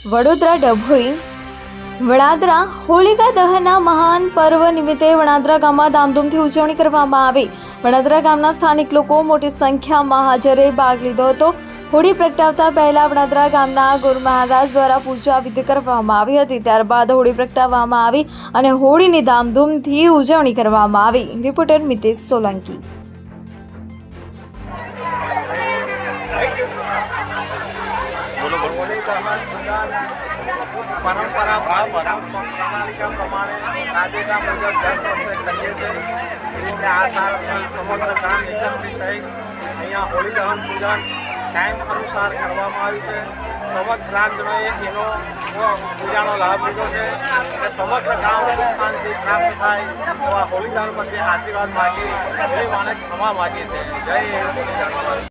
વડોદરા ડભોઈ વડાદરા હોલિકા દહનના મહાન પર્વ નિમિત્તે વડાદરા ગામમાં ધામધૂમથી ઉજવણી કરવામાં આવી। વડાદરા ગામના સ્થાનિક લોકો મોટી સંખ્યામાં હાજરે ભાગ લીધો હતો। હોળી પ્રગટાવતા પહેલા વડાદરા ગામના ગુરુ મહારાજ દ્વારા પૂજા વિધિ કરવામાં આવી હતી। ત્યારબાદ હોળી પ્રગટાવવામાં આવી અને હોળીની ધામધૂમથી ઉજવણી કરવામાં આવી। રિપોર્ટર મિતેશ સોલંકી। परंपरा प्रणालिका प्रमाणे राजेका मुजब 10 वर्षे કરીએ છીએ। એટલે આ સાલ સમગ્ર ગામ એકત્રિત થઈ અહીંયા હોળી દહન પૂજન ટાઈમ અનુસાર કરવામાં આવ્યું છે। સમગ્ર ગ્રામજનોએ એનો પૂજાનો લાભ લીધો છે અને સમગ્ર ગામ સુખ શાંતિ પ્રાપ્ત થાય એવા હોળી દહન પ્રત્યે આશીર્વાદ માગી હોળી માને ક્ષમા માગી છે। જય હોળી દહન।